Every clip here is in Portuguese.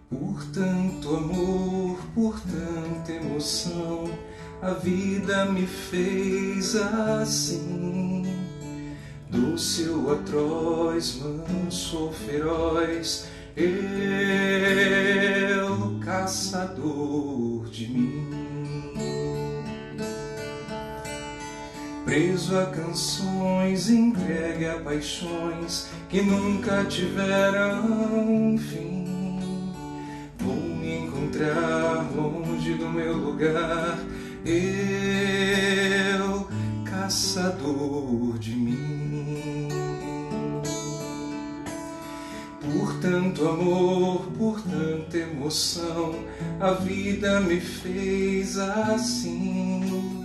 Por tanto amor, por tanta emoção, a vida me fez assim. Doce ou atroz, manso ou feroz, eu, caçador de mim. Preso a canções, entregue a paixões que nunca tiveram fim. Vou me encontrar longe do meu lugar, eu, caçador de mim. Por tanto amor, por tanta emoção, a vida me fez assim.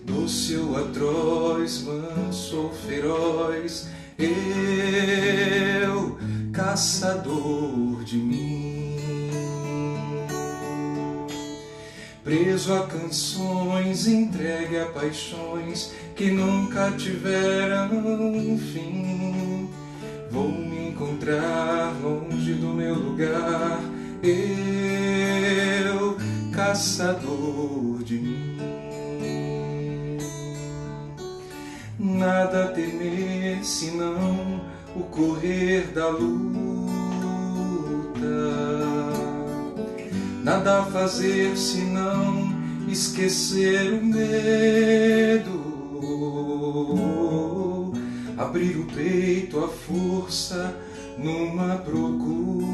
Doce ou atroz, manso ou feroz, eu, caçador de mim. Preso a canções, entregue a paixões que nunca tiveram fim. Vou me encontrar longe do meu lugar, eu, caçador de mim. Nada a temer senão o correr da luta, nada a fazer senão esquecer o medo, abrir o peito à força numa procura,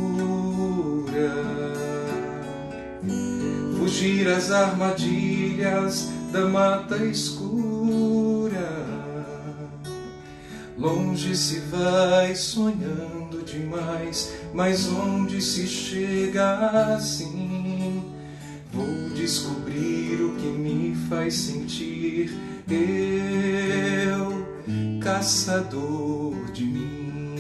fugir às armadilhas da mata escura. Longe se vai sonhando demais, mas onde se chega assim? Vou descobrir o que me faz sentir, eu, caçador de mim.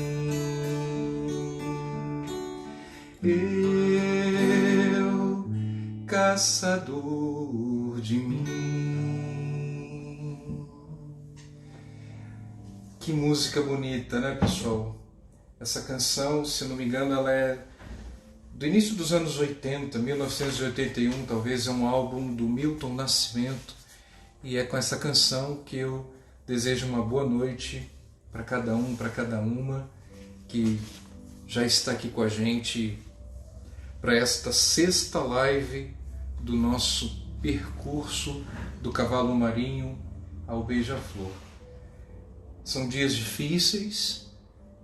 Eu, caçador de mim. Que música bonita, né, pessoal? Essa canção, se não me engano, ela é do início dos anos 80, 1981, talvez, é um álbum do Milton Nascimento, e é com essa canção que eu desejo uma boa noite para cada um, para cada uma, que já está aqui com a gente para esta sexta live do nosso percurso do cavalo marinho ao beija-flor. São dias difíceis,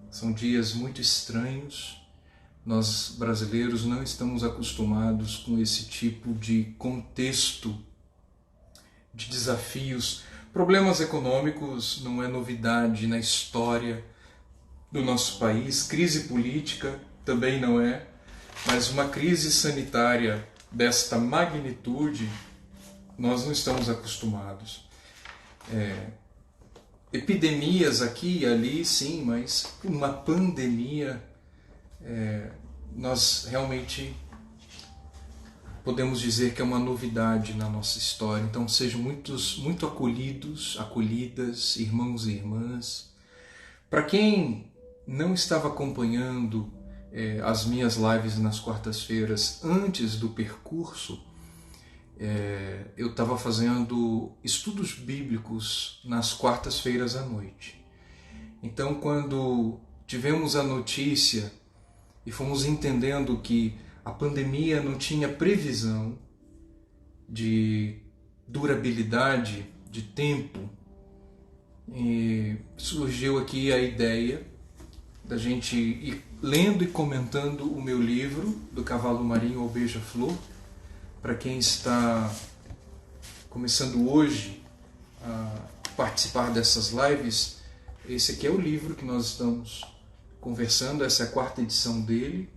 são dias muito estranhos. Nós brasileiros não estamos acostumados com esse tipo de contexto de desafios. Problemas econômicos não é novidade na história do nosso país, crise política também não é, mas uma crise sanitária desta magnitude nós não estamos acostumados. Epidemias aqui e ali, sim, mas uma pandemia, nós realmente podemos dizer que é uma novidade na nossa história. Então sejam muito acolhidos, acolhidas, irmãos e irmãs. Para quem não estava acompanhando as minhas lives nas quartas-feiras antes do percurso, eu estava fazendo estudos bíblicos nas quartas-feiras à noite. Então, quando tivemos a notícia e fomos entendendo que a pandemia não tinha previsão de durabilidade, de tempo, e surgiu aqui a ideia da gente ir lendo e comentando o meu livro, Do Cavalo Marinho ao Beija-Flor. Para quem está começando hoje a participar dessas lives, esse aqui é o livro que nós estamos conversando, essa é a 4ª edição dele.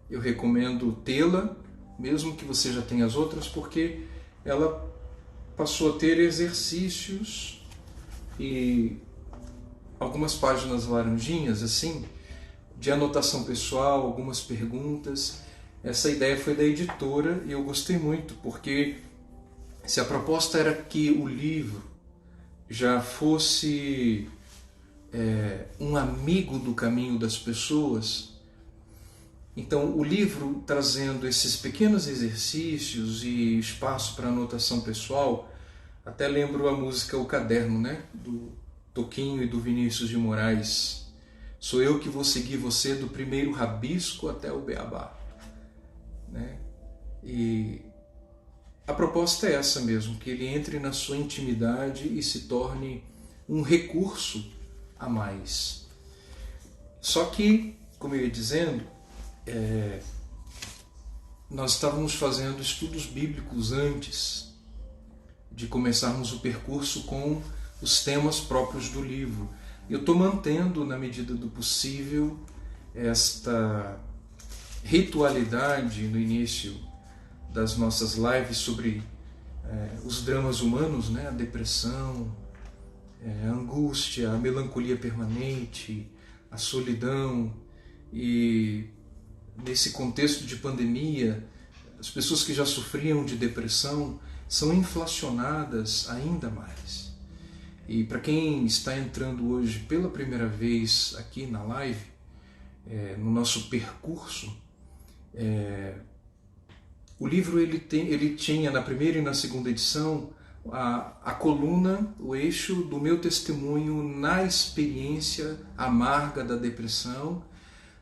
Eu recomendo tê-la, mesmo que você já tenha as outras, porque ela passou a ter exercícios e algumas páginas laranjinhas, assim, de anotação pessoal, algumas perguntas. Essa ideia foi da editora e eu gostei muito, porque se a proposta era que o livro já fosse um amigo do caminho das pessoas, Então, o livro trazendo esses pequenos exercícios e espaço para anotação pessoal, até lembro a música O Caderno, né? Do Toquinho e do Vinícius de Moraes. Sou eu que vou seguir você do primeiro rabisco até o beabá. Né? E a proposta é essa mesmo, que ele entre na sua intimidade e se torne um recurso a mais. Só que, como eu ia dizendo, nós estávamos fazendo estudos bíblicos antes de começarmos o percurso com os temas próprios do livro. Eu estou mantendo, na medida do possível, esta ritualidade no início das nossas lives sobre os dramas humanos, né? A depressão, a angústia, a melancolia permanente, a solidão. E nesse contexto de pandemia, as pessoas que já sofriam de depressão são inflacionadas ainda mais. E para quem está entrando hoje pela primeira vez aqui na live, no nosso percurso, o livro ele tinha na primeira e na segunda edição a coluna, o eixo do meu testemunho na experiência amarga da depressão,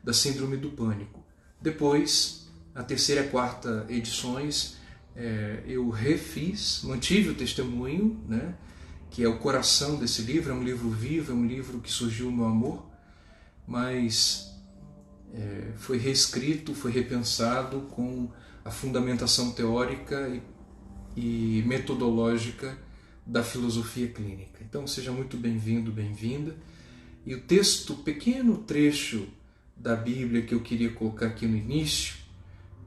da síndrome do pânico. Depois, a terceira e a quarta edições, eu refiz, mantive o testemunho, né, que é o coração desse livro. É um livro vivo, é um livro que surgiu no amor, mas foi reescrito, foi repensado com a fundamentação teórica e metodológica da filosofia clínica. Então seja muito bem-vindo, bem-vinda. E o texto, pequeno trecho da Bíblia que eu queria colocar aqui no início,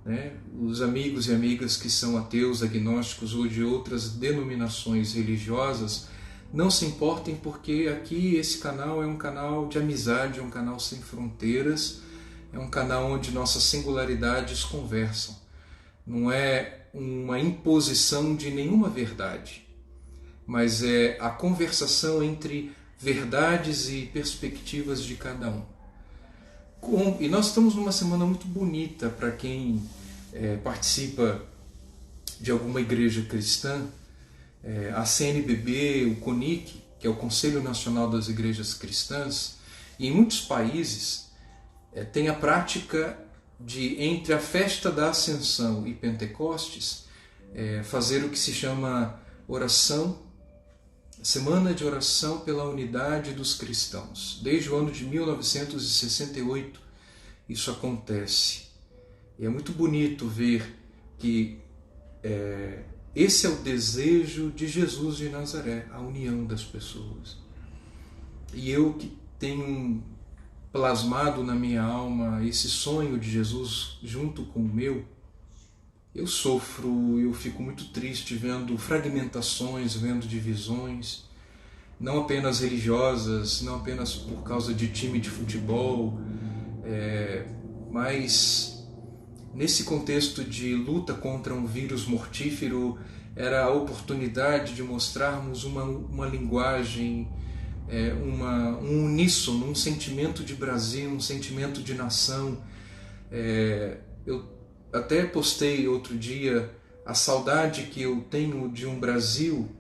né, os amigos e amigas que são ateus, agnósticos ou de outras denominações religiosas, não se importem, porque aqui esse canal é um canal de amizade, é um canal sem fronteiras, é um canal onde nossas singularidades conversam. Não é uma imposição de nenhuma verdade, mas é a conversação entre verdades e perspectivas de cada um. E nós estamos numa semana muito bonita para quem participa de alguma igreja cristã. A CNBB, o CONIC, que é o Conselho Nacional das Igrejas Cristãs, e em muitos países tem a prática de, entre a festa da Ascensão e Pentecostes, fazer o que se chama Semana de Oração pela Unidade dos Cristãos. Desde o ano de 1968 isso acontece. E é muito bonito ver que esse é o desejo de Jesus de Nazaré, a união das pessoas. E eu que tenho plasmado na minha alma esse sonho de Jesus junto com o meu, eu sofro, eu fico muito triste vendo fragmentações, vendo divisões, não apenas religiosas, não apenas por causa de time de futebol, mas nesse contexto de luta contra um vírus mortífero, era a oportunidade de mostrarmos uma linguagem, um uníssono, um sentimento de Brasil, um sentimento de nação. Eu até postei outro dia a saudade que eu tenho de um Brasil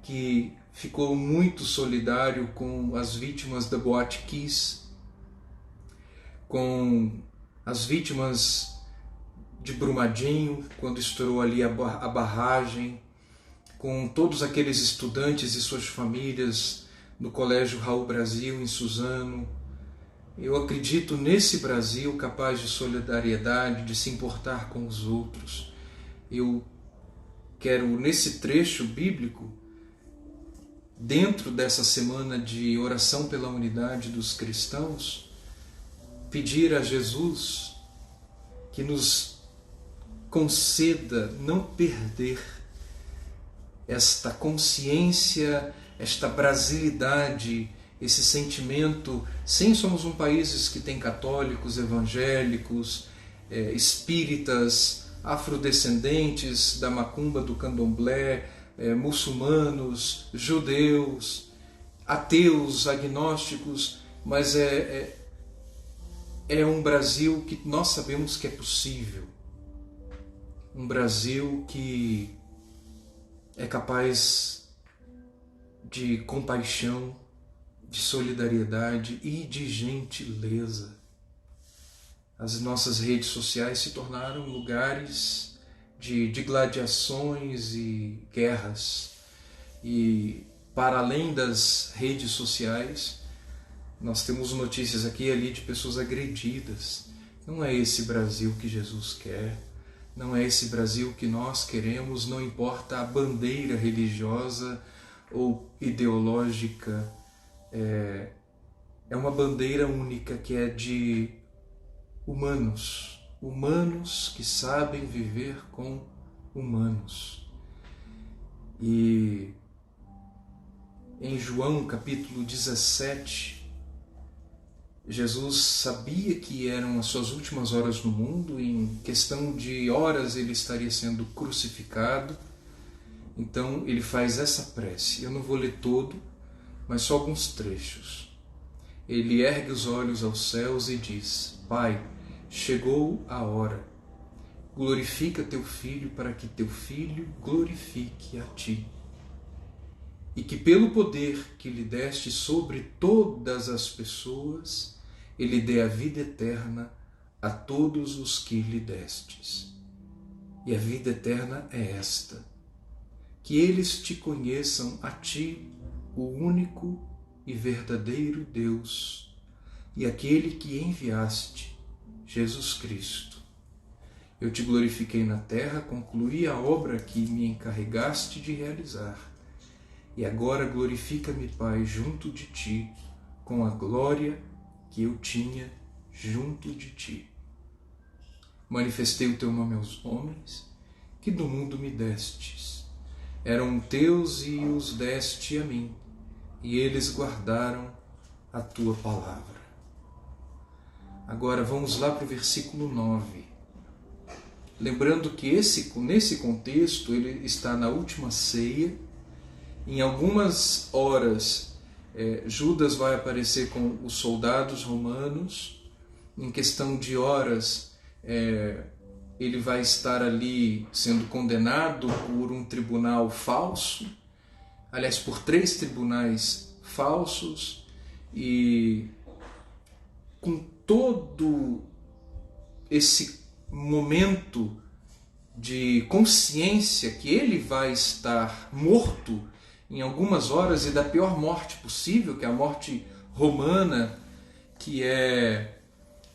que ficou muito solidário com as vítimas da Boate Kiss, com as vítimas de Brumadinho, quando estourou ali a barragem, com todos aqueles estudantes e suas famílias no Colégio Raul Brasil, em Suzano. Eu acredito nesse Brasil capaz de solidariedade, de se importar com os outros. Eu quero, nesse trecho bíblico, dentro dessa semana de oração pela unidade dos cristãos, pedir a Jesus que nos conceda não perder esta consciência, esta brasilidade, esse sentimento. Sim, somos um país que tem católicos, evangélicos, espíritas, afrodescendentes da macumba, do candomblé, muçulmanos, judeus, ateus, agnósticos, mas é um Brasil que nós sabemos que é possível. Um Brasil que é capaz de compaixão, de solidariedade e de gentileza. As nossas redes sociais se tornaram lugares de gladiações e guerras. E para além das redes sociais, nós temos notícias aqui e ali de pessoas agredidas. Não é esse Brasil que Jesus quer, não é esse Brasil que nós queremos, não importa a bandeira religiosa ou ideológica, é uma bandeira única que é de humanos que sabem viver com humanos. E em João capítulo 17, Jesus sabia que eram as suas últimas horas no mundo, em questão de horas ele estaria sendo crucificado. Então ele faz essa prece. Eu não vou ler todo, mas só alguns trechos. Ele ergue os olhos aos céus e diz: Pai, chegou a hora. Glorifica teu Filho para que teu Filho glorifique a ti. E que pelo poder que lhe deste sobre todas as pessoas, ele dê a vida eterna a todos os que lhe destes. E a vida eterna é esta: que eles te conheçam a ti, o único e verdadeiro Deus, e aquele que enviaste, Jesus Cristo. Eu te glorifiquei na terra, concluí a obra que me encarregaste de realizar. E agora glorifica-me, Pai, junto de ti, com a glória que eu tinha junto de ti. Manifestei o teu nome aos homens, que do mundo me destes. Eram teus e os deste a mim, e eles guardaram a tua palavra. Agora vamos lá para o versículo 9. Lembrando que nesse contexto ele está na última ceia. Em algumas horas, Judas vai aparecer com os soldados romanos. Em questão de horas, ele vai estar ali sendo condenado por um tribunal falso. Aliás, por 3 tribunais falsos. E com todo esse momento de consciência que ele vai estar morto em algumas horas e da pior morte possível, que é a morte romana, que é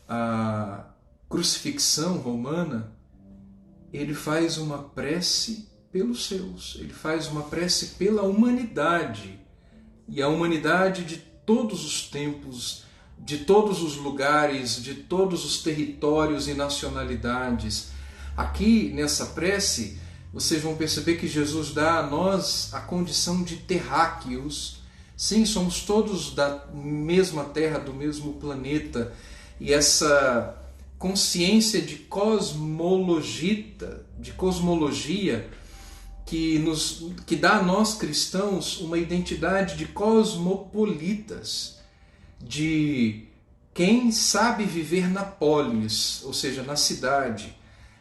a crucifixão romana, ele faz uma prece pelos seus, ele faz uma prece pela humanidade, e a humanidade de todos os tempos, de todos os lugares, de todos os territórios e nacionalidades. Aqui nessa prece, vocês vão perceber que Jesus dá a nós a condição de terráqueos. Sim, somos todos da mesma terra, do mesmo planeta. E essa consciência de cosmologia, que dá a nós cristãos uma identidade de cosmopolitas, de quem sabe viver na polis, ou seja, na cidade.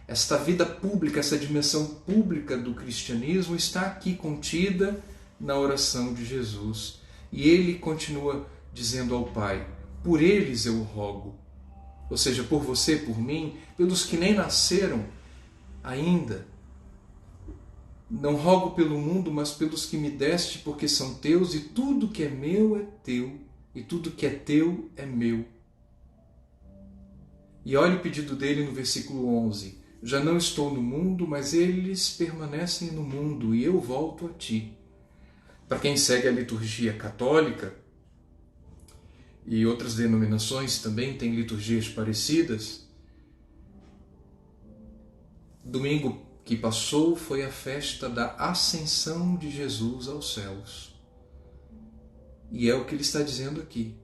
Esta vida pública, essa dimensão pública do cristianismo está aqui contida na oração de Jesus. E ele continua dizendo ao Pai: por eles eu rogo. Ou seja, por você, por mim, pelos que nem nasceram ainda. Não rogo pelo mundo, mas pelos que me deste, porque são teus, e tudo que é meu é teu, e tudo que é teu é meu. E olha o pedido dele no versículo 11. Já não estou no mundo, mas eles permanecem no mundo, e eu volto a ti. Para quem segue a liturgia católica, e outras denominações também têm liturgias parecidas, domingo que passou foi a festa da ascensão de Jesus aos céus. E é o que ele está dizendo aqui.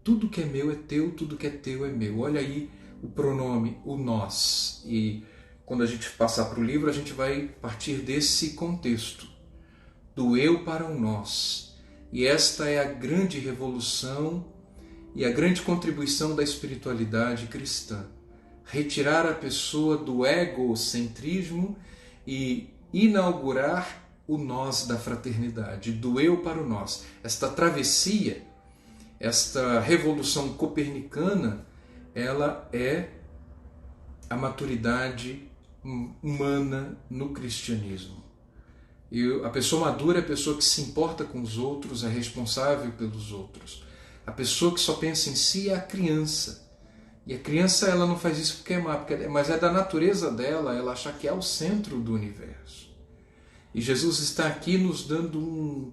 Tudo que é meu é teu, tudo que é teu é meu. Olha aí o pronome, o nós. E quando a gente passar para o livro, a gente vai partir desse contexto, do eu para o nós. E esta é a grande revolução e a grande contribuição da espiritualidade cristã. Retirar a pessoa do egocentrismo e inaugurar o nós da fraternidade, do eu para o nós. Esta travessia, esta revolução copernicana, ela é a maturidade humana no cristianismo. E a pessoa madura é a pessoa que se importa com os outros, é responsável pelos outros. A pessoa que só pensa em si é a criança. E a criança, ela não faz isso porque é má, mas é da natureza dela ela achar que é o centro do universo. E Jesus está aqui nos dando um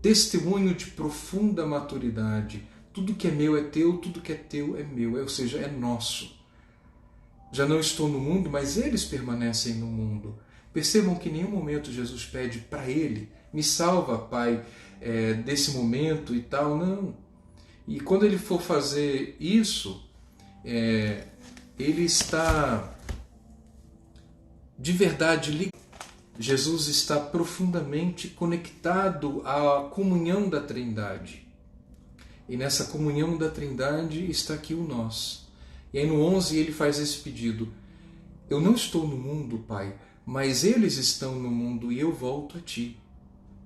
testemunho de profunda maturidade. Tudo que é meu é teu, tudo que é teu é meu, ou seja, é nosso. Já não estou no mundo, mas eles permanecem no mundo. Percebam que em nenhum momento Jesus pede para ele, me salva, Pai, desse momento e tal, não. E quando ele for fazer isso, ele está de verdade ligado. Jesus está profundamente conectado à comunhão da Trindade. E nessa comunhão da Trindade está aqui o nós. E aí no 11 ele faz esse pedido: eu não estou no mundo, Pai, mas eles estão no mundo e eu volto a Ti.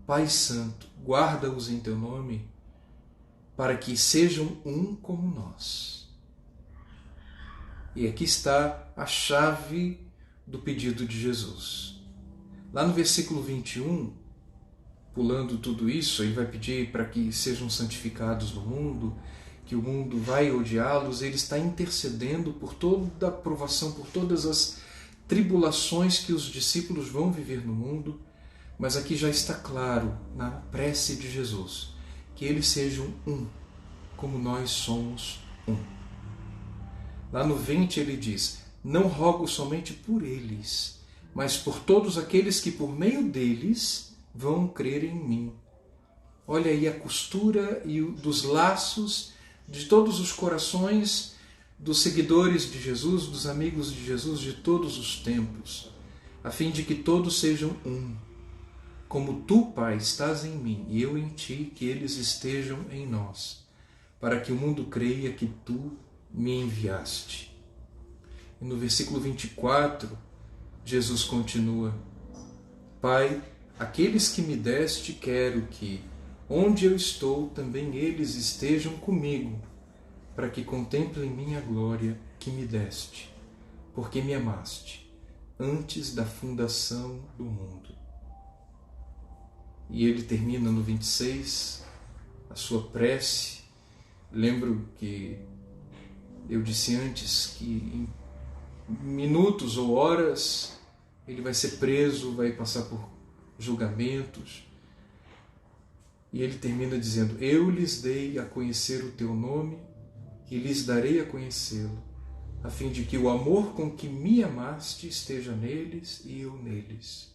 Pai Santo, guarda-os em Teu nome, para que sejam um como nós. E aqui está a chave do pedido de Jesus. Lá no versículo 21, pulando tudo isso, ele vai pedir para que sejam santificados no mundo, que o mundo vai odiá-los. Ele está intercedendo por toda a provação, por todas as tribulações que os discípulos vão viver no mundo, mas aqui já está claro, na prece de Jesus, que eles sejam um, como nós somos um. Lá no 20 ele diz: não rogo somente por eles, mas por todos aqueles que por meio deles vão crer em mim. Olha aí a costura e dos laços de todos os corações dos seguidores de Jesus, dos amigos de Jesus de todos os tempos, a fim de que todos sejam um. Como tu, Pai, estás em mim e eu em ti, que eles estejam em nós, para que o mundo creia que tu me enviaste. E no versículo 24, Jesus continua: Pai, aqueles que me deste quero que, onde eu estou, também eles estejam comigo, para que contemplem minha glória que me deste, porque me amaste antes da fundação do mundo. E ele termina no 26 a sua prece. Lembro que eu disse antes que em minutos ou horas ele vai ser preso, vai passar por julgamentos. E ele termina dizendo: eu lhes dei a conhecer o teu nome e lhes darei a conhecê-lo, a fim de que o amor com que me amaste esteja neles e eu neles.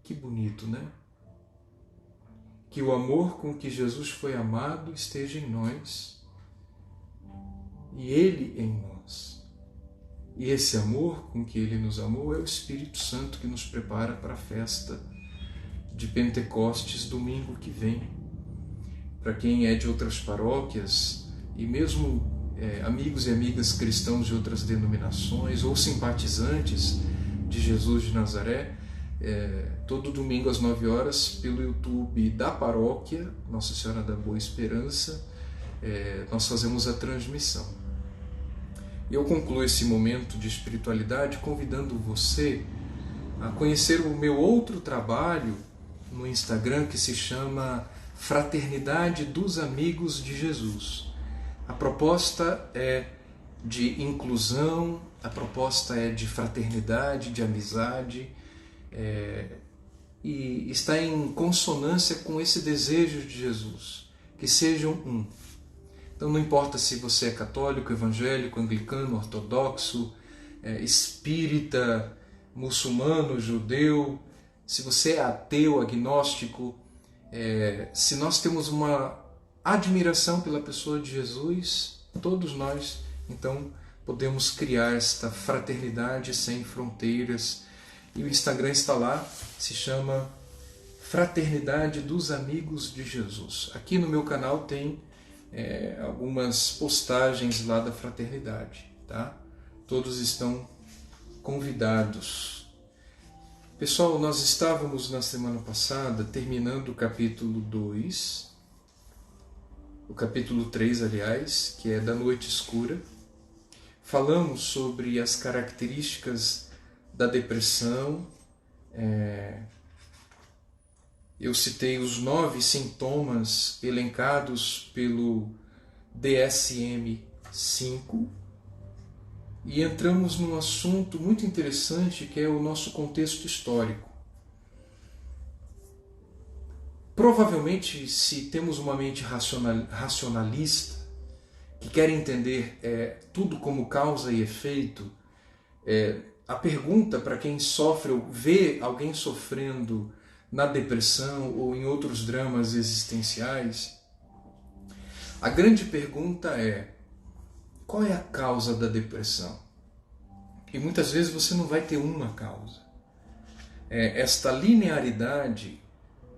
Que bonito, né? Que o amor com que Jesus foi amado esteja em nós e Ele em nós. E esse amor com que Ele nos amou é o Espírito Santo que nos prepara para a festa de Pentecostes, domingo que vem. Para quem é de outras paróquias e mesmo amigos e amigas cristãos de outras denominações ou simpatizantes de Jesus de Nazaré, todo domingo às 9 horas, pelo YouTube da paróquia Nossa Senhora da Boa Esperança, nós fazemos a transmissão. E eu concluo esse momento de espiritualidade convidando você a conhecer o meu outro trabalho no Instagram, que se chama Fraternidade dos Amigos de Jesus. A proposta é de inclusão, a proposta é de fraternidade, de amizade, e está em consonância com esse desejo de Jesus, que sejam um. Então não importa se você é católico, evangélico, anglicano, ortodoxo, espírita, muçulmano, judeu, se você é ateu, agnóstico, se nós temos uma admiração pela pessoa de Jesus, todos nós, então, podemos criar esta fraternidade sem fronteiras. E o Instagram está lá, se chama Fraternidade dos Amigos de Jesus. Aqui no meu canal tem algumas postagens lá da fraternidade, tá? Todos estão convidados. Pessoal, nós estávamos na semana passada terminando o capítulo 2, o capítulo 3, aliás, que é da noite escura. Falamos sobre as características da depressão. Eu citei os 9 sintomas elencados pelo DSM-5 e entramos num assunto muito interessante que é o nosso contexto histórico. Provavelmente, se temos uma mente racionalista que quer entender tudo como causa e efeito, a pergunta para quem sofre ou vê alguém sofrendo na depressão ou em outros dramas existenciais, a grande pergunta é: qual é a causa da depressão? E muitas vezes você não vai ter uma causa. Esta linearidade,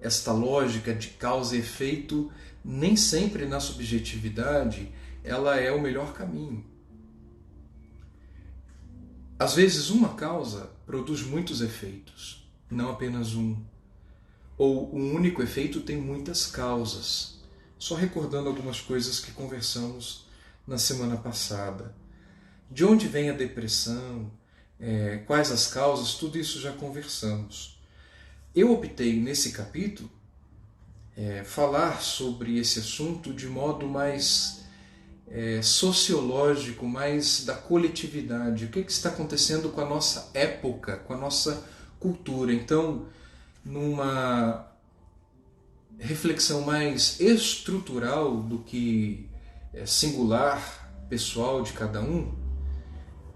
esta lógica de causa e efeito, nem sempre na subjetividade, ela é o melhor caminho. Às vezes uma causa produz muitos efeitos, não apenas um. Ou um único efeito tem muitas causas. Só recordando algumas coisas que conversamos na semana passada. De onde vem a depressão? Quais as causas? Tudo isso já conversamos. Eu optei nesse capítulo falar sobre esse assunto de modo mais sociológico, mais da coletividade. O que está acontecendo com a nossa época, com a nossa cultura. Então, numa reflexão mais estrutural do que singular, pessoal de cada um,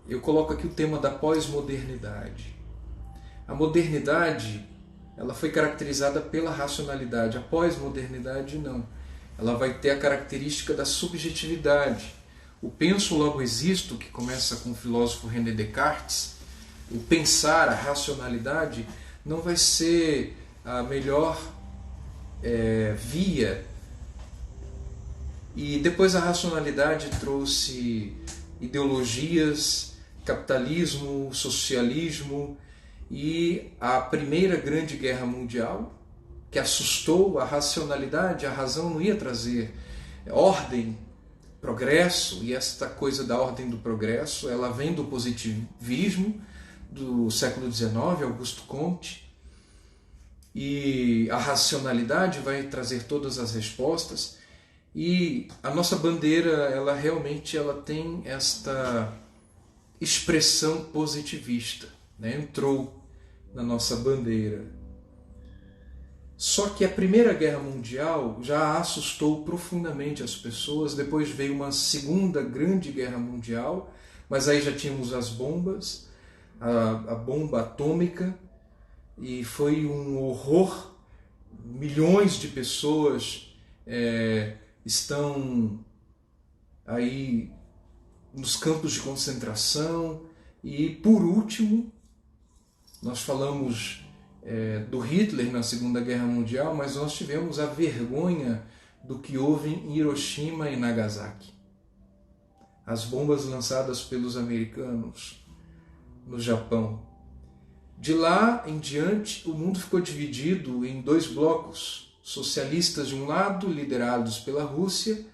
eu coloco aqui o tema da pós-modernidade. A modernidade, ela foi caracterizada pela racionalidade, a pós-modernidade não. Ela vai ter a característica da subjetividade. O penso logo existo, que começa com o filósofo René Descartes, o pensar, a racionalidade, não vai ser a melhor via. E depois a racionalidade trouxe ideologias, capitalismo, socialismo e a Primeira Grande Guerra Mundial, que assustou a racionalidade. A razão não ia trazer ordem, progresso, e esta coisa da ordem do progresso, ela vem do positivismo do século XIX, Augusto Comte, e a racionalidade vai trazer todas as respostas. E a nossa bandeira, ela realmente tem esta expressão positivista, né? Entrou na nossa bandeira. Só que a Primeira Guerra Mundial já assustou profundamente as pessoas. Depois veio uma Segunda Grande Guerra Mundial, mas aí já tínhamos as bombas, a bomba atômica, e foi um horror. Milhões de pessoas estão aí nos campos de concentração. E por último, nós falamos do Hitler na Segunda Guerra Mundial, mas nós tivemos a vergonha do que houve em Hiroshima e Nagasaki. As bombas lançadas pelos americanos no Japão. De lá em diante, o mundo ficou dividido em 2 blocos. Socialistas de um lado, liderados pela Rússia,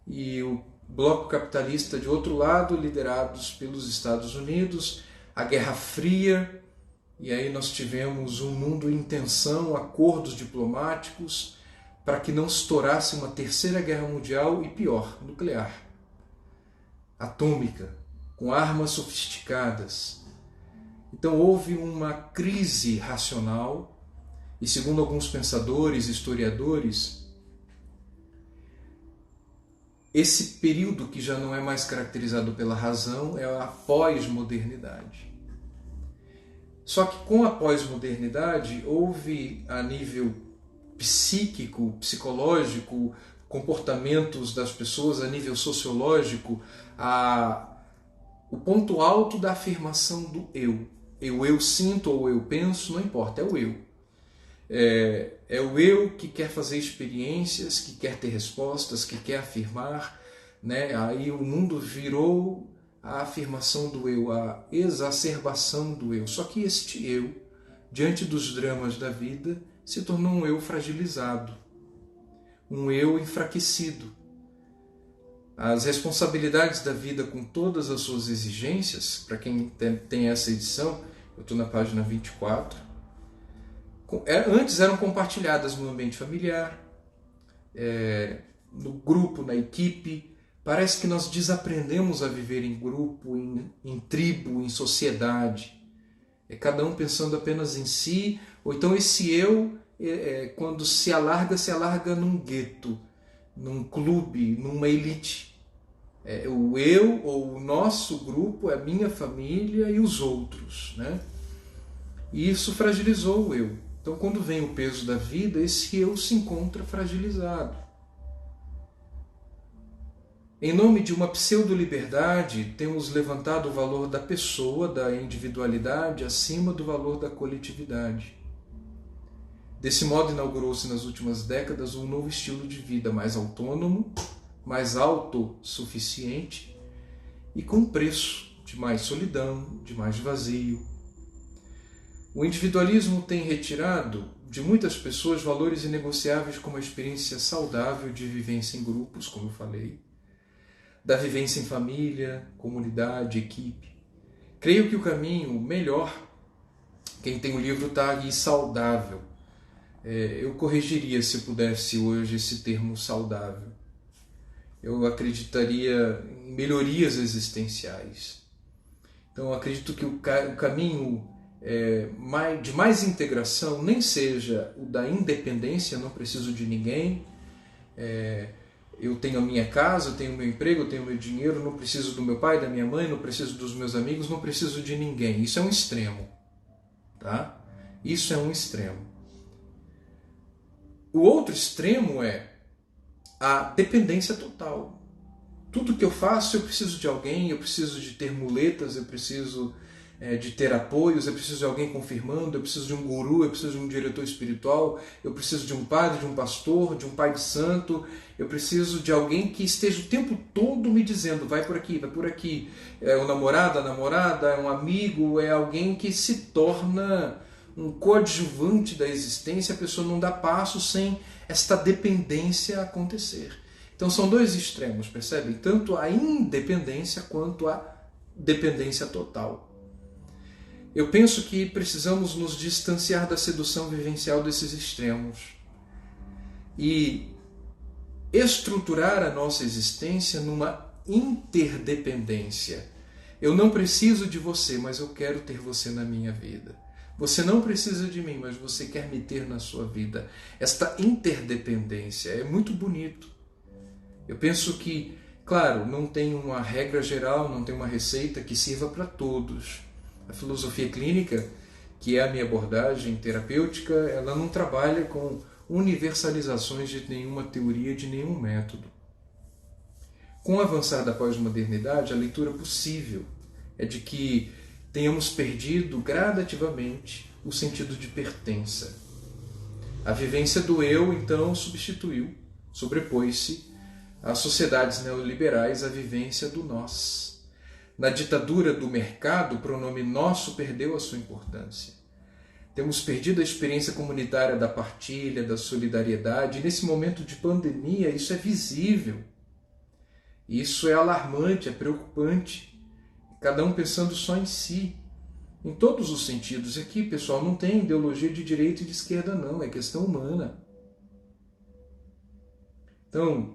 e o bloco capitalista de outro lado, liderados pelos Estados Unidos. A Guerra Fria, e aí nós tivemos um mundo em tensão, acordos diplomáticos, para que não estourasse uma terceira guerra mundial e pior, nuclear, atômica, com armas sofisticadas. Então houve uma crise racional e, segundo alguns pensadores, historiadores, esse período que já não é mais caracterizado pela razão é a pós-modernidade. Só que com a pós-modernidade houve, a nível psíquico, psicológico, comportamentos das pessoas, a nível sociológico, o ponto alto da afirmação do eu. Eu sinto ou eu penso, não importa, é o eu. É o eu que quer fazer experiências, que quer ter respostas, que quer afirmar, né? Aí o mundo virou a afirmação do eu, a exacerbação do eu. Só que este eu, diante dos dramas da vida, se tornou um eu fragilizado, um eu enfraquecido. As responsabilidades da vida com todas as suas exigências, para quem tem essa edição, eu estou na página 24, antes eram compartilhadas no ambiente familiar, no grupo, na equipe. Parece que nós desaprendemos a viver em grupo, em tribo, em sociedade. É cada um pensando apenas em si, ou então esse eu, quando se alarga num gueto, num clube, numa elite. O eu ou o nosso grupo é a minha família e os outros, né? E isso fragilizou o eu. Então, quando vem o peso da vida, esse eu se encontra fragilizado. Em nome de uma pseudo-liberdade, temos levantado o valor da pessoa, da individualidade, acima do valor da coletividade. Desse modo, inaugurou-se nas últimas décadas um novo estilo de vida mais autônomo, mais autossuficiente e com preço de mais solidão, de mais vazio. O individualismo tem retirado de muitas pessoas valores inegociáveis como a experiência saudável de vivência em grupos, como eu falei, da vivência em família, comunidade, equipe. Creio que o caminho melhor, quem tem o livro está aí, saudável. Eu corrigiria, se pudesse hoje, esse termo saudável. Eu acreditaria em melhorias existenciais. Então, eu acredito que o caminho de mais integração nem seja o da independência, não preciso de ninguém, eu tenho a minha casa, eu tenho o meu emprego, eu tenho o meu dinheiro, não preciso do meu pai, da minha mãe, não preciso dos meus amigos, não preciso de ninguém. Isso é um extremo, tá? Isso é um extremo. O outro extremo é a dependência total. Tudo que eu faço, eu preciso de alguém, eu preciso de ter muletas, eu preciso de ter apoios, eu preciso de alguém confirmando, eu preciso de um guru, eu preciso de um diretor espiritual, eu preciso de um padre, de um pastor, de um pai de santo, eu preciso de alguém que esteja o tempo todo me dizendo, vai por aqui, vai por aqui. É um namorado, a namorada, é um amigo, é alguém que se torna um coadjuvante da existência, a pessoa não dá passo sem esta dependência acontecer. Então são dois extremos, percebem? Tanto a independência quanto a dependência total. Eu penso que precisamos nos distanciar da sedução vivencial desses extremos e estruturar a nossa existência numa interdependência. Eu não preciso de você, mas eu quero ter você na minha vida. Você não precisa de mim, mas você quer me ter na sua vida. Esta interdependência é muito bonito. Eu penso que, claro, não tem uma regra geral, não tem uma receita que sirva para todos. A filosofia clínica, que é a minha abordagem terapêutica, ela não trabalha com universalizações de nenhuma teoria, de nenhum método. Com o avançar da pós-modernidade, a leitura possível é de que tenhamos perdido gradativamente o sentido de pertença. A vivência do eu, então, sobrepôs-se às sociedades neoliberais a vivência do nós. Na ditadura do mercado, o pronome nosso perdeu a sua importância. Temos perdido a experiência comunitária da partilha, da solidariedade, e nesse momento de pandemia isso é visível. Isso é alarmante, é preocupante. Cada um pensando só em si, em todos os sentidos. Aqui, pessoal, não tem ideologia de direita e de esquerda, não, é questão humana. Então,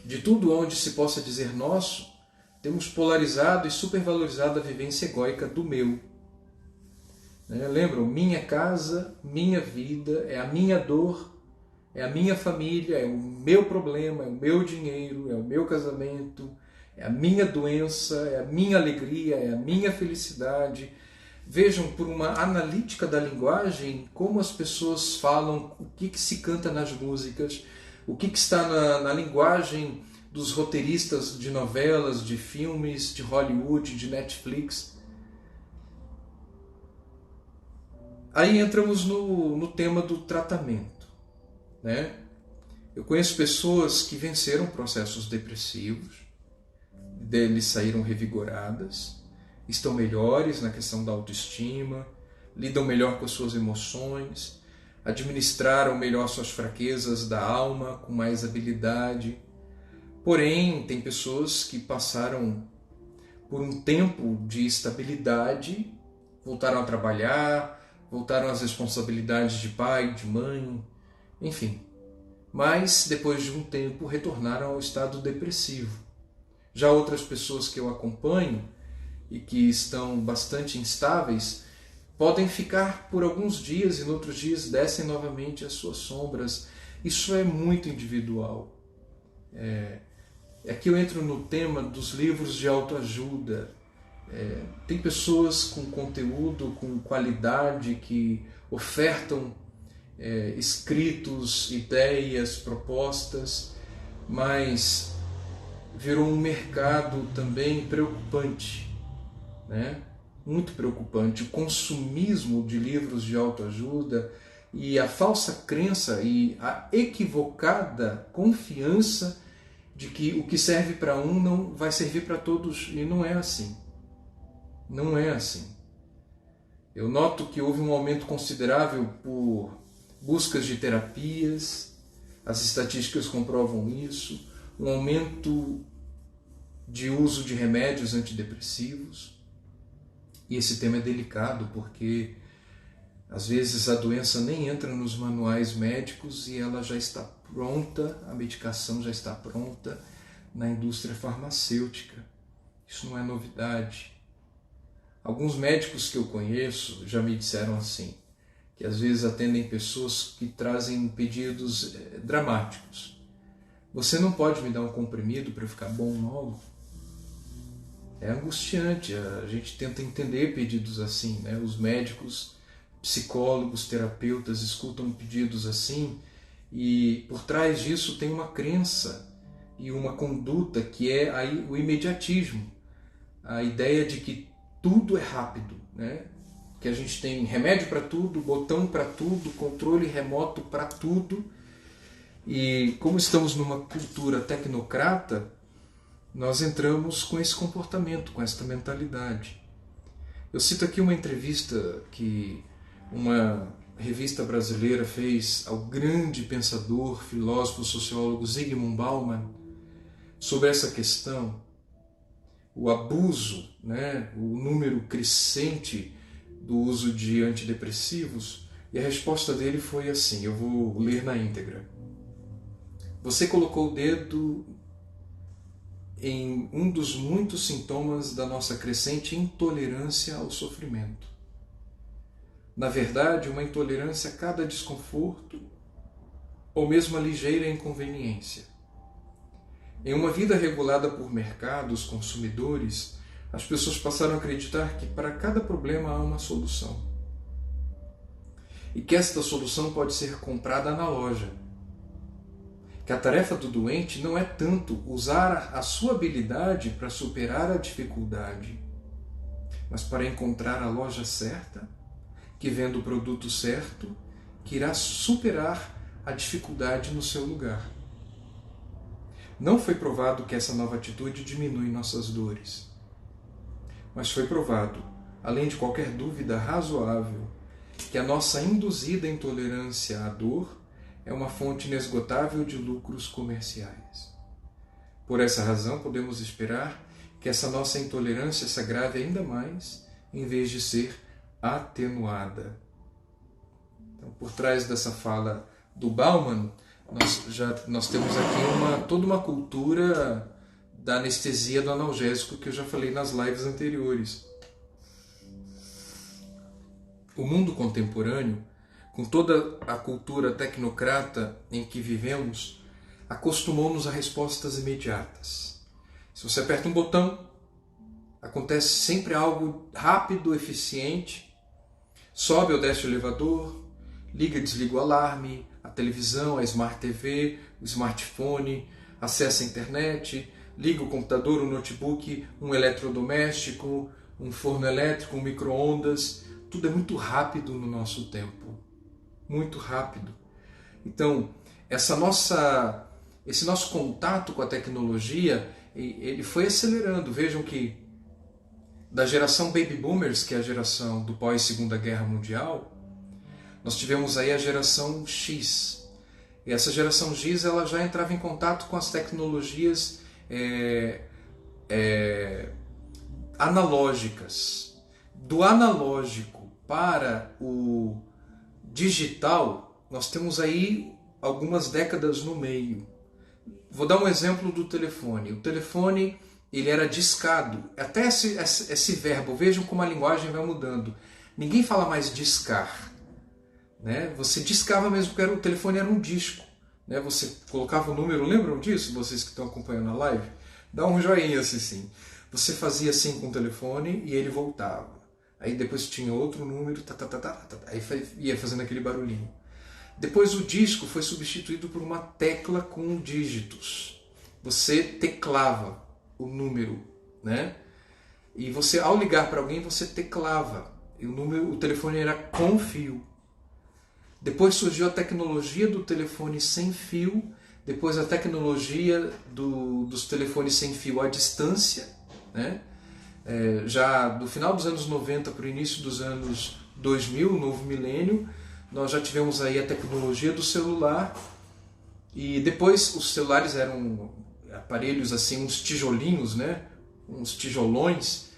de tudo onde se possa dizer nosso, temos polarizado e supervalorizado a vivência egóica do meu. Lembram? Minha casa, minha vida, é a minha dor, é a minha família, é o meu problema, é o meu dinheiro, é o meu casamento, é a minha doença, é a minha alegria, é a minha felicidade. Vejam, por uma analítica da linguagem, como as pessoas falam, o que se canta nas músicas, o que está na linguagem dos roteiristas de novelas, de filmes, de Hollywood, de Netflix. Aí entramos no tema do tratamento, né? Eu conheço pessoas que venceram processos depressivos, deles saíram revigoradas, estão melhores na questão da autoestima, lidam melhor com as suas emoções, administraram melhor suas fraquezas da alma, com mais habilidade. Porém, tem pessoas que passaram por um tempo de estabilidade, voltaram a trabalhar, voltaram às responsabilidades de pai, de mãe, enfim. Mas, depois de um tempo, retornaram ao estado depressivo. Já outras pessoas que eu acompanho e que estão bastante instáveis, podem ficar por alguns dias e, em outros dias, descem novamente as suas sombras. Isso é muito individual. Aqui eu entro no tema dos livros de autoajuda. Tem pessoas com conteúdo, com qualidade, que ofertam escritos, ideias, propostas, mas virou um mercado também preocupante, né? Muito preocupante. O consumismo de livros de autoajuda e a falsa crença e a equivocada confiança de que o que serve para um não vai servir para todos, e não é assim. Não é assim. Eu noto que houve um aumento considerável por buscas de terapias, as estatísticas comprovam isso, um aumento de uso de remédios antidepressivos. E esse tema é delicado porque às vezes a doença nem entra nos manuais médicos e ela já está pronta, a medicação já está pronta na indústria farmacêutica. Isso não é novidade. Alguns médicos que eu conheço já me disseram assim, que às vezes atendem pessoas que trazem pedidos dramáticos. Você não pode me dar um comprimido para eu ficar bom logo? É angustiante, a gente tenta entender pedidos assim, né? Os médicos, psicólogos, terapeutas escutam pedidos assim e por trás disso tem uma crença e uma conduta que é aí o imediatismo, a ideia de que tudo é rápido, né? Que a gente tem remédio para tudo, botão para tudo, controle remoto para tudo. E como estamos numa cultura tecnocrata, nós entramos com esse comportamento, com essa mentalidade. Eu cito aqui uma entrevista que uma revista brasileira fez ao grande pensador, filósofo, sociólogo Zygmunt Bauman sobre essa questão, o abuso, né, o número crescente do uso de antidepressivos, e a resposta dele foi assim, eu vou ler na íntegra. Você colocou o dedo em um dos muitos sintomas da nossa crescente intolerância ao sofrimento. Na verdade, uma intolerância a cada desconforto ou mesmo a ligeira inconveniência. Em uma vida regulada por mercados, consumidores, as pessoas passaram a acreditar que para cada problema há uma solução. E que esta solução pode ser comprada na loja. Que a tarefa do doente não é tanto usar a sua habilidade para superar a dificuldade, mas para encontrar a loja certa, que vende o produto certo, que irá superar a dificuldade no seu lugar. Não foi provado que essa nova atitude diminui nossas dores, mas foi provado, além de qualquer dúvida razoável, que a nossa induzida intolerância à dor é uma fonte inesgotável de lucros comerciais. Por essa razão, podemos esperar que essa nossa intolerância se agrave ainda mais, em vez de ser atenuada. Então, por trás dessa fala do Bauman, nós temos aqui toda uma cultura da anestesia do analgésico que eu já falei nas lives anteriores. O mundo contemporâneo, com toda a cultura tecnocrata em que vivemos, acostumou-nos a respostas imediatas. Se você aperta um botão, acontece sempre algo rápido, eficiente. Sobe ou desce o elevador, liga e desliga o alarme, a televisão, a Smart TV, o smartphone, acessa a internet, liga o computador, o notebook, um eletrodoméstico, um forno elétrico, um micro-ondas. Tudo é muito rápido no nosso tempo, muito rápido. Então, esse nosso contato com a tecnologia, ele foi acelerando. Vejam que da geração Baby Boomers, que é a geração do pós-Segunda Guerra Mundial, nós tivemos aí a geração X. E essa geração X ela já entrava em contato com as tecnologias analógicas. Do analógico para o digital, nós temos aí algumas décadas no meio. Vou dar um exemplo do telefone. O telefone ele era discado. Até esse verbo, vejam como a linguagem vai mudando. Ninguém fala mais discar. Né? Você discava mesmo, porque o telefone era um disco. Né? Você colocava o número, lembram disso? Vocês que estão acompanhando a live? Dá um joinha assim, sim. Você fazia assim com o telefone e ele voltava. Aí depois tinha outro número, aí ia fazendo aquele barulhinho. Depois o disco foi substituído por uma tecla com dígitos. Você teclava o número, né? E você, ao ligar para alguém, você teclava. E o telefone era com fio. Depois surgiu a tecnologia do telefone sem fio, depois a tecnologia dos telefones sem fio à distância, né? Já do final dos anos 90 para o início dos anos 2000, novo milênio, nós já tivemos aí a tecnologia do celular, e depois os celulares eram aparelhos assim, uns tijolinhos, né? Uns tijolões.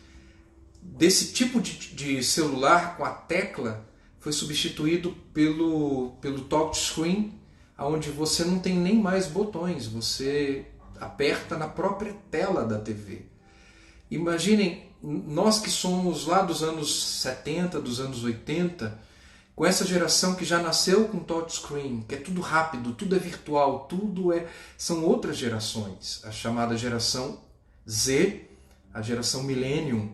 Desse tipo de celular com a tecla foi substituído pelo touchscreen, onde você não tem nem mais botões, você aperta na própria tela da TV. Imaginem, nós que somos lá dos anos 70, dos anos 80, com essa geração que já nasceu com touchscreen, que é tudo rápido, tudo é virtual, são outras gerações. A chamada geração Z, a geração Millennium,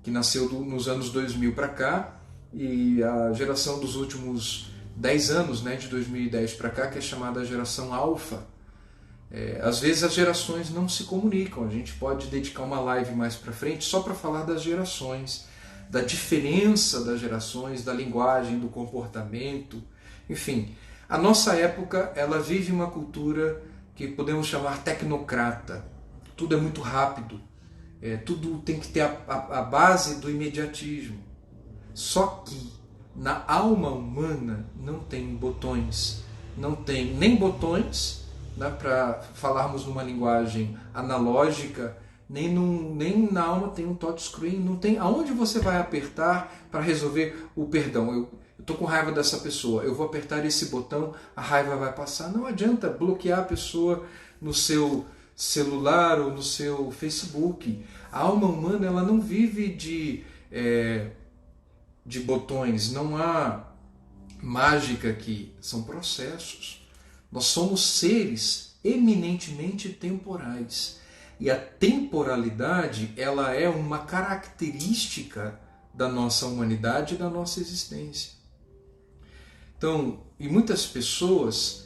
que nasceu nos anos 2000 para cá, e a geração dos últimos 10 anos, né, de 2010 para cá, que é chamada geração Alpha. Às vezes as gerações não se comunicam. A gente pode dedicar uma live mais para frente só para falar das gerações, da diferença das gerações, da linguagem, do comportamento, enfim. A nossa época, ela vive uma cultura que podemos chamar tecnocrata. Tudo é muito rápido, tudo tem que ter a base do imediatismo. Só que na alma humana não tem botões, não tem nem botões, né, para falarmos numa linguagem analógica, nem na alma tem um touchscreen, não tem aonde você vai apertar para resolver o perdão. Eu estou com raiva dessa pessoa, eu vou apertar esse botão, a raiva vai passar. Não adianta bloquear a pessoa no seu celular ou no seu Facebook. A alma humana ela não vive de botões, não há mágica aqui, são processos. Nós somos seres eminentemente temporais. E a temporalidade ela é uma característica da nossa humanidade e da nossa existência. Então, e muitas pessoas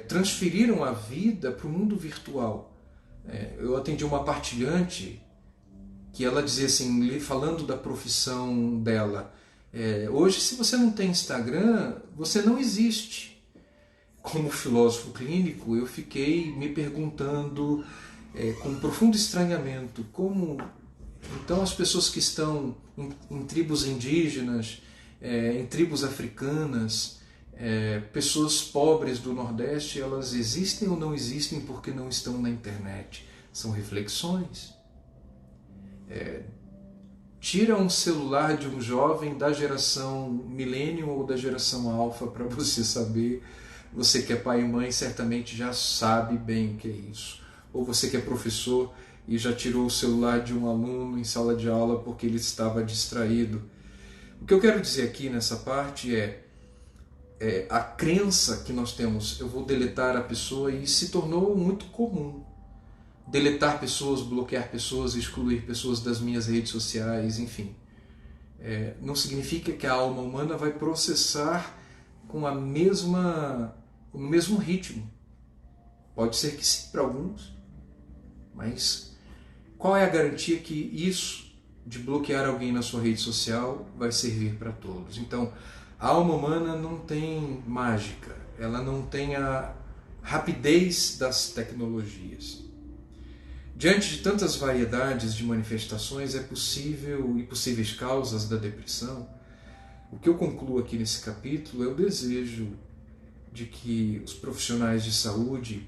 transferiram a vida para o mundo virtual. Eu atendi uma partilhante que ela dizia assim, falando da profissão dela, hoje se você não tem Instagram, você não existe. Como filósofo clínico, eu fiquei me perguntando com um profundo estranhamento como então as pessoas que estão em tribos indígenas, em tribos africanas, pessoas pobres do Nordeste, elas existem ou não existem porque não estão na internet? São reflexões. Tira um celular de um jovem da geração Millennium ou da geração Alpha para você saber. Você que é pai e mãe certamente já sabe bem o que é isso. Ou você que é professor e já tirou o celular de um aluno em sala de aula porque ele estava distraído. O que eu quero dizer aqui nessa parte é a crença que nós temos, eu vou deletar a pessoa, e se tornou muito comum. Deletar pessoas, bloquear pessoas, excluir pessoas das minhas redes sociais, enfim. Não significa que a alma humana vai processar com no mesmo ritmo. Pode ser que sim para alguns, mas qual é a garantia que isso de bloquear alguém na sua rede social vai servir para todos. Então, a alma humana não tem mágica, ela não tem a rapidez das tecnologias. Diante de tantas variedades de manifestações e possíveis causas da depressão, o que eu concluo aqui nesse capítulo é o desejo de que os profissionais de saúde,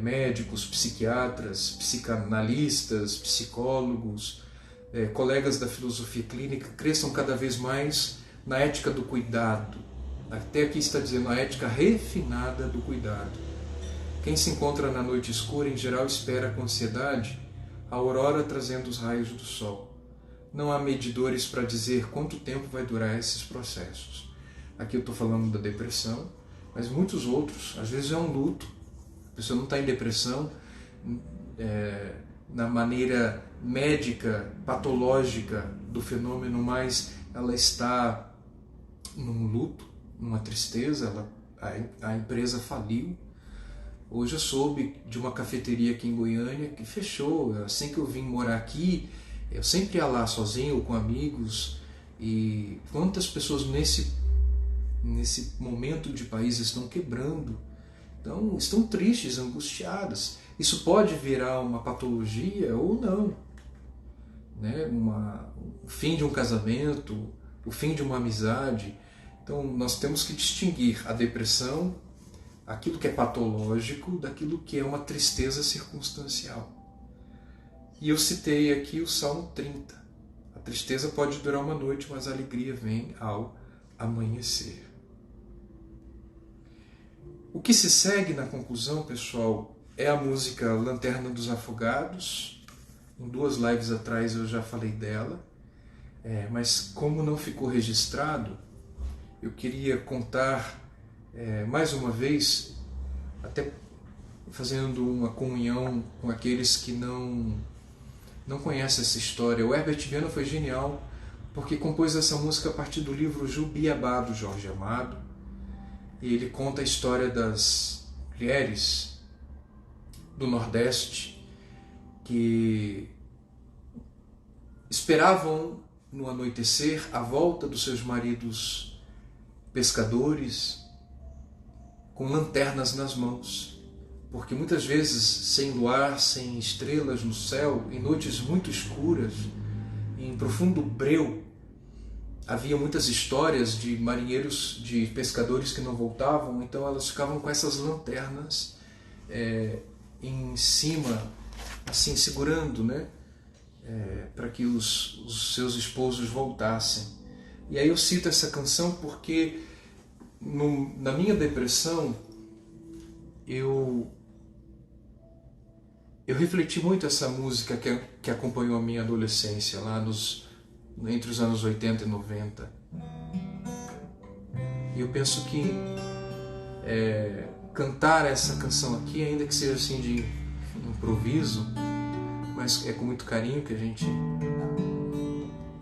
médicos, psiquiatras, psicanalistas, psicólogos, colegas da filosofia clínica cresçam cada vez mais na ética do cuidado. Até aqui está dizendo a ética refinada do cuidado. Quem se encontra na noite escura, em geral, espera com ansiedade a aurora trazendo os raios do sol. Não há medidores para dizer quanto tempo vai durar esses processos. Aqui eu estou falando da depressão, mas muitos outros. Às vezes é um luto. A pessoa não está em depressão na maneira médica, patológica do fenômeno, mas ela está num luto, numa tristeza, a empresa faliu. Hoje eu soube de uma cafeteria aqui em Goiânia que fechou. Assim que eu vim morar aqui, eu sempre ia lá sozinho ou com amigos. E quantas pessoas nesse momento de país estão quebrando, então estão tristes, angustiadas. Isso pode virar uma patologia ou não, né? O fim de um casamento, o fim de uma amizade. Então nós temos que distinguir a depressão, aquilo que é patológico, daquilo que é uma tristeza circunstancial. E eu citei aqui o Salmo 30. A tristeza pode durar uma noite, mas a alegria vem ao amanhecer. O que se segue na conclusão, pessoal, é a música Lanterna dos Afogados. Em 2 lives atrás eu já falei dela, mas como não ficou registrado, eu queria contar mais uma vez, até fazendo uma comunhão com aqueles que não conhecem essa história. O Herbert Viana foi genial, porque compôs essa música a partir do livro Jubiabá, do Jorge Amado, e ele conta a história das mulheres do Nordeste que esperavam no anoitecer a volta dos seus maridos pescadores com lanternas nas mãos, porque muitas vezes sem luar, sem estrelas no céu, em noites muito escuras, em profundo breu, havia muitas histórias de marinheiros, de pescadores que não voltavam, então elas ficavam com essas lanternas em cima, assim, segurando, né? Para que os seus esposos voltassem. E aí eu cito essa canção porque na minha depressão eu refleti muito essa música que acompanhou a minha adolescência, lá entre os anos 80 e 90. E eu penso que cantar essa canção aqui, ainda que seja assim de improviso, mas é com muito carinho que a gente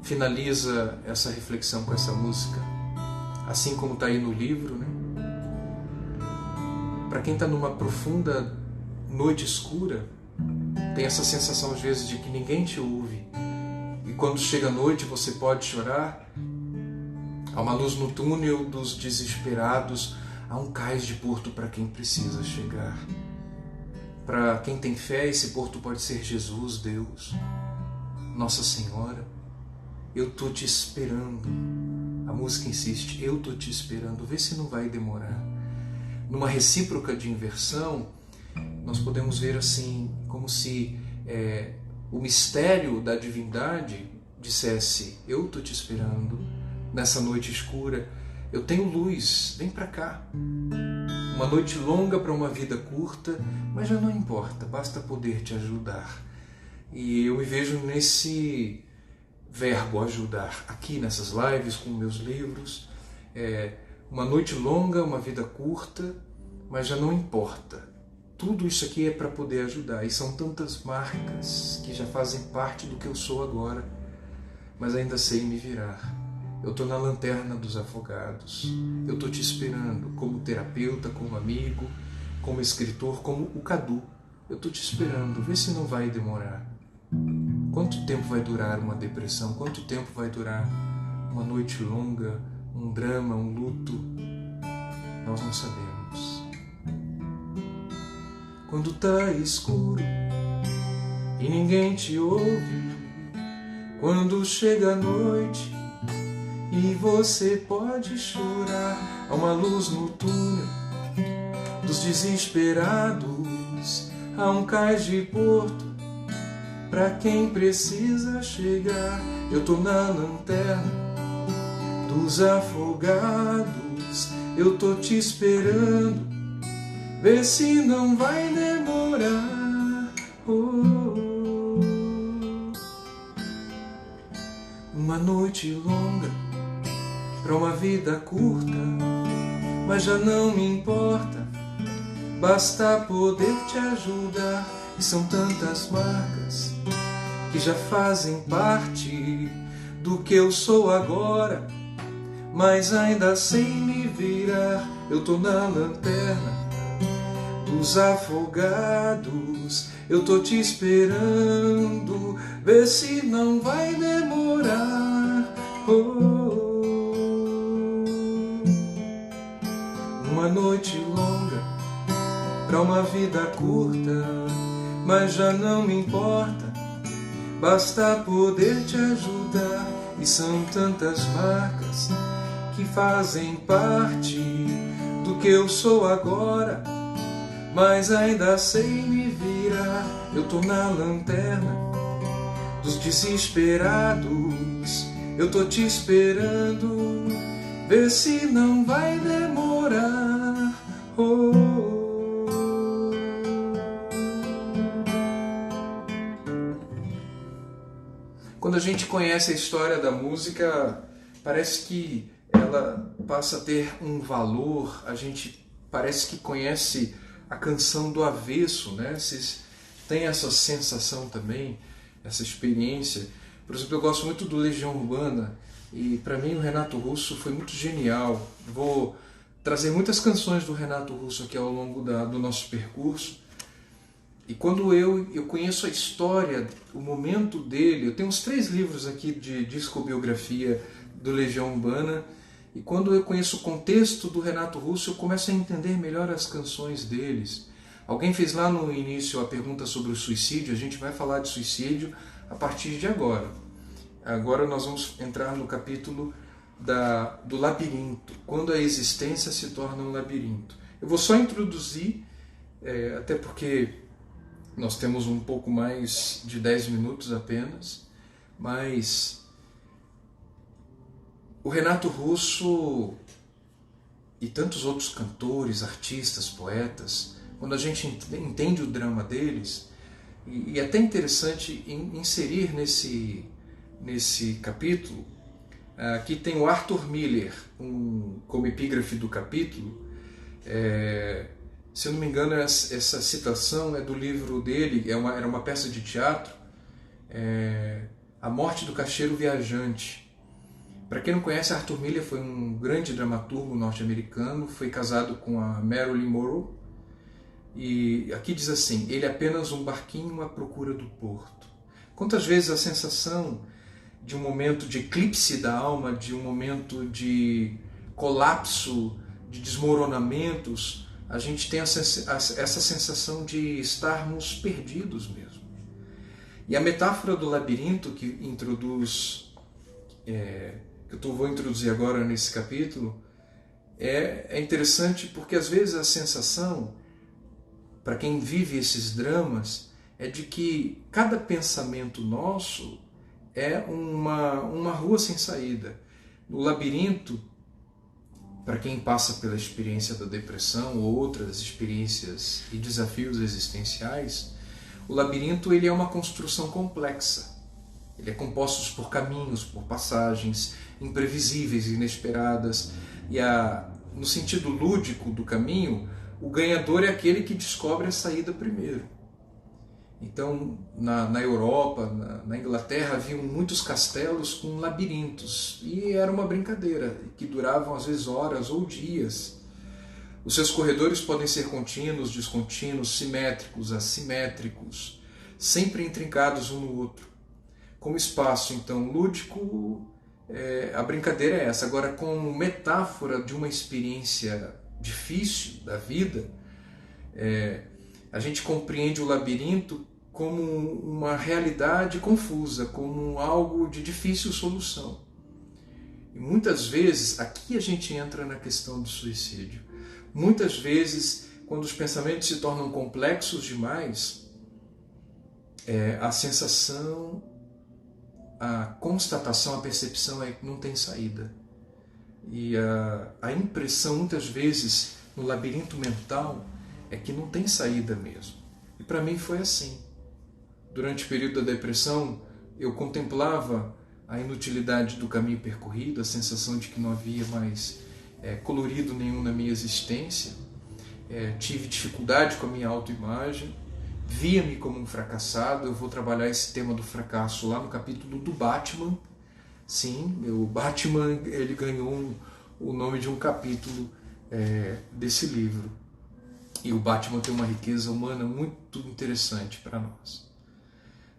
finaliza essa reflexão com essa música, assim como está aí no livro, né? Para quem está numa profunda noite escura, tem essa sensação às vezes de que ninguém te ouve, e quando chega a noite você pode chorar. Há uma luz no túnel dos desesperados, há um cais de porto para quem precisa chegar. Para quem tem fé, esse porto pode ser Jesus, Deus, Nossa Senhora. Eu estou te esperando. A música insiste, eu estou te esperando, vê se não vai demorar. Numa recíproca de inversão, nós podemos ver assim, como se o mistério da divindade dissesse, eu estou te esperando nessa noite escura, eu tenho luz, vem para cá. Uma noite longa para uma vida curta, mas já não importa, basta poder te ajudar. E eu me vejo nesse verbo ajudar, aqui nessas lives com meus livros. Uma noite longa, uma vida curta, mas já não importa. Tudo isso aqui é para poder ajudar. E são tantas marcas que já fazem parte do que eu sou agora, mas ainda sei me virar. Eu estou na lanterna dos afogados. Eu estou te esperando como terapeuta, como amigo, como escritor, como o Cadu. Eu estou te esperando, vê se não vai demorar. Quanto tempo vai durar uma depressão? Quanto tempo vai durar uma noite longa, um drama, um luto? Nós não sabemos. Quando tá escuro e ninguém te ouve, quando chega a noite e você pode chorar, há uma luz no túnel dos desesperados, há um cais de porto pra quem precisa chegar. Eu tô na lanterna dos afogados, eu tô te esperando, vê se não vai demorar. Uma noite longa pra uma vida curta, mas já não me importa, basta poder te ajudar. E são tantas marcas que já fazem parte do que eu sou agora, mas ainda sem me virar. Eu tô na lanterna dos afogados, eu tô te esperando, vê se não vai demorar. Uma noite longa pra uma vida curta, mas já não me importa, basta poder te ajudar. E são tantas marcas que fazem parte do que eu sou agora, mas ainda sei me virar. Eu tô na lanterna dos desesperados, eu tô te esperando, vê se não vai demorar. Quando a gente conhece a história da música, parece que ela passa a ter um valor, a gente parece que conhece a canção do avesso, né? Vocês têm essa sensação também, essa experiência? Por exemplo, eu gosto muito do Legião Urbana e para mim o Renato Russo foi muito genial. Vou trazer muitas canções do Renato Russo aqui ao longo do nosso percurso. E quando eu conheço a história, o momento dele, eu tenho uns 3 livros aqui de discobiografia do Legião Urbana, e quando eu conheço o contexto do Renato Russo, eu começo a entender melhor as canções deles. Alguém fez lá no início a pergunta sobre o suicídio, a gente vai falar de suicídio a partir de agora. Agora nós vamos entrar no capítulo do labirinto, quando a existência se torna um labirinto. Eu vou só introduzir, até porque nós temos um pouco mais de 10 minutos apenas, mas o Renato Russo e tantos outros cantores, artistas, poetas, quando a gente entende o drama deles, e é até interessante inserir nesse capítulo, aqui tem o Arthur Miller como epígrafe do capítulo. Se eu não me engano, essa citação é do livro dele, era uma peça de teatro, A Morte do Caixeiro Viajante. Para quem não conhece, Arthur Miller foi um grande dramaturgo norte-americano, foi casado com a Marilyn Monroe, e aqui diz assim: ele é apenas um barquinho à procura do porto. Quantas vezes a sensação de um momento de eclipse da alma, de um momento de colapso, de desmoronamentos, a gente tem essa sensação de estarmos perdidos mesmo. E a metáfora do labirinto que introduz, que eu vou introduzir agora nesse capítulo, é interessante porque às vezes a sensação, para quem vive esses dramas, é de que cada pensamento nosso é uma rua sem saída. No labirinto, para quem passa pela experiência da depressão ou outras experiências e desafios existenciais, o labirinto ele é uma construção complexa. Ele é composto por caminhos, por passagens imprevisíveis, inesperadas. E no sentido lúdico do caminho, o ganhador é aquele que descobre a saída primeiro. Então, na Europa, na Inglaterra, haviam muitos castelos com labirintos, e era uma brincadeira, que duravam às vezes horas ou dias. Os seus corredores podem ser contínuos, descontínuos, simétricos, assimétricos, sempre intrincados um no outro. Como espaço, então, lúdico, a brincadeira é essa. Agora, como metáfora de uma experiência difícil da vida, a gente compreende o labirinto como uma realidade confusa, como algo de difícil solução. E muitas vezes, aqui a gente entra na questão do suicídio. Muitas vezes, quando os pensamentos se tornam complexos demais, a sensação, a constatação, a percepção é que não tem saída. E a impressão, muitas vezes, no labirinto mental, é que não tem saída mesmo. E para mim foi assim. Durante o período da depressão, eu contemplava a inutilidade do caminho percorrido, a sensação de que não havia mais colorido nenhum na minha existência. Tive dificuldade com a minha autoimagem, via-me como um fracassado. Eu vou trabalhar esse tema do fracasso lá no capítulo do Batman. Sim, o Batman ele ganhou o nome de um capítulo desse livro. E o Batman tem uma riqueza humana muito interessante para nós.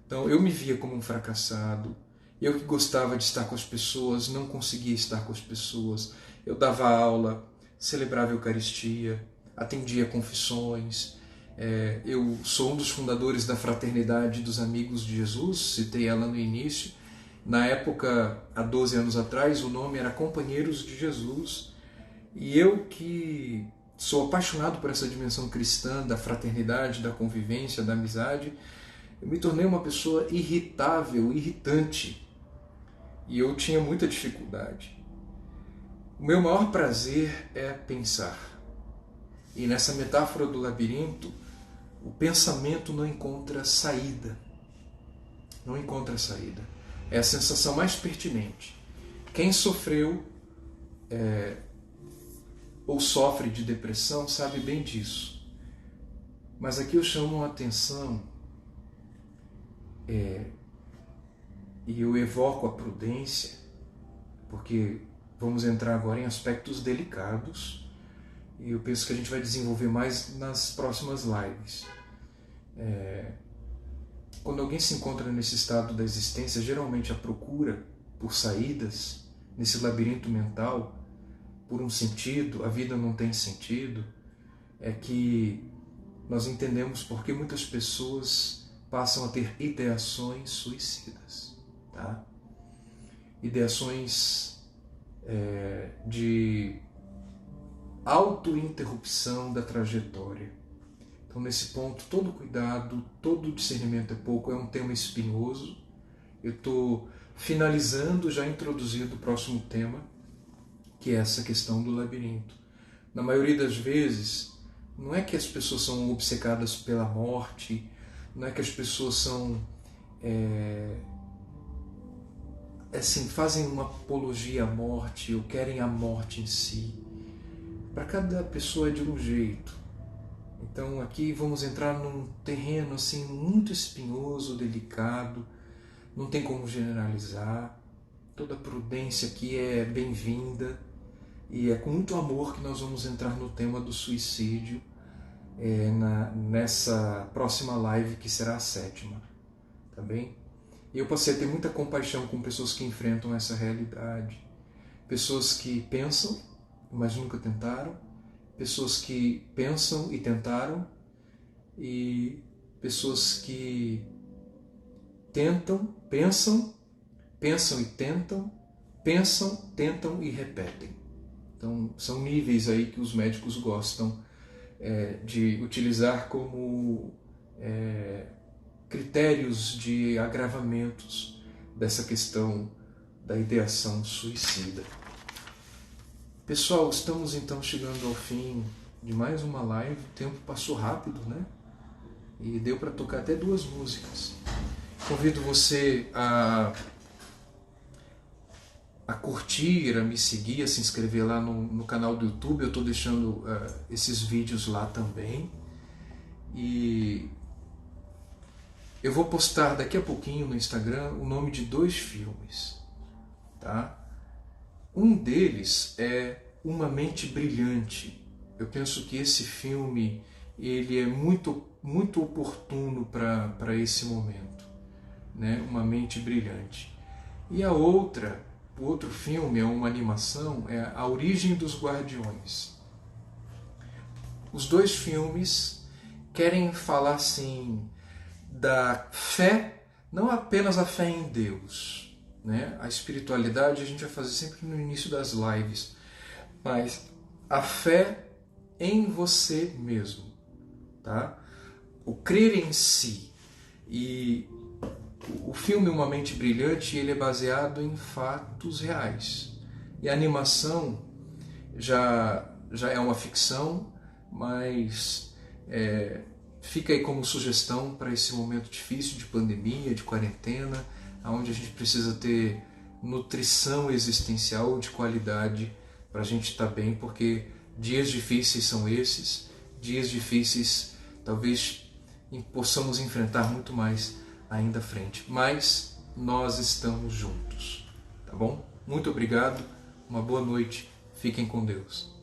Então eu me via como um fracassado. Eu que gostava de estar com as pessoas, não conseguia estar com as pessoas. Eu dava aula, celebrava a Eucaristia, atendia confissões. Eu sou um dos fundadores da Fraternidade dos Amigos de Jesus, citei ela no início. Na época, há 12 anos atrás, o nome era Companheiros de Jesus. E eu que sou apaixonado por essa dimensão cristã da fraternidade, da convivência, da amizade, eu me tornei uma pessoa irritável, irritante. E eu tinha muita dificuldade. O meu maior prazer é pensar. E nessa metáfora do labirinto, o pensamento não encontra saída. Não encontra saída. É a sensação mais pertinente. Quem sofreu ou sofre de depressão sabe bem disso. Mas aqui eu chamo a atenção e eu evoco a prudência, porque vamos entrar agora em aspectos delicados e eu penso que a gente vai desenvolver mais nas próximas lives. Quando alguém se encontra nesse estado da existência, geralmente a procura por saídas, nesse labirinto mental, por um sentido, a vida não tem sentido, é que nós entendemos por que muitas pessoas passam a ter ideações suicidas. Tá? Ideações de auto-interrupção da trajetória. Então, nesse ponto, todo cuidado, todo discernimento é pouco, é um tema espinhoso. Eu estou finalizando, já introduzindo o próximo tema, que é essa questão do labirinto. Na maioria das vezes, não é que as pessoas são obcecadas pela morte, não é que as pessoas são fazem uma apologia à morte ou querem a morte em si. Para cada pessoa é de um jeito. Então aqui vamos entrar num terreno assim muito espinhoso, delicado, não tem como generalizar. Toda prudência aqui é bem-vinda e é com muito amor que nós vamos entrar no tema do suicídio nessa próxima live, que será a 7ª, tá bem? Eu passei a ter muita compaixão com pessoas que enfrentam essa realidade, pessoas que pensam, mas nunca tentaram, pessoas que pensam e tentaram, e pessoas que tentam, pensam e tentam, pensam, tentam e repetem. Então são níveis aí que os médicos gostam de utilizar como critérios de agravamentos dessa questão da ideação suicida. Pessoal, estamos então chegando ao fim de mais uma live. O tempo passou rápido, né? E deu para tocar até 2 músicas. Convido você a curtir, a me seguir, a se inscrever lá no canal do YouTube. Eu estou deixando esses vídeos lá também. E eu vou postar daqui a pouquinho no Instagram o nome de 2 filmes. Tá? Um deles é Uma Mente Brilhante. Eu penso que esse filme ele é muito, muito oportuno para esse momento. né? Uma Mente Brilhante. E a outra, o outro filme é uma animação, é A Origem dos Guardiões. Os dois filmes querem falar assim da fé, não apenas a fé em Deus, né? A espiritualidade a gente vai fazer sempre no início das lives, mas a fé em você mesmo, tá? O crer em si. E o filme Uma Mente Brilhante, ele é baseado em fatos reais. E a animação já é uma ficção, mas fica aí como sugestão para esse momento difícil de pandemia, de quarentena, onde a gente precisa ter nutrição existencial de qualidade para a gente estar bem, porque dias difíceis são esses, dias difíceis talvez possamos enfrentar muito mais ainda à frente, mas nós estamos juntos, tá bom? Muito obrigado, uma boa noite, fiquem com Deus.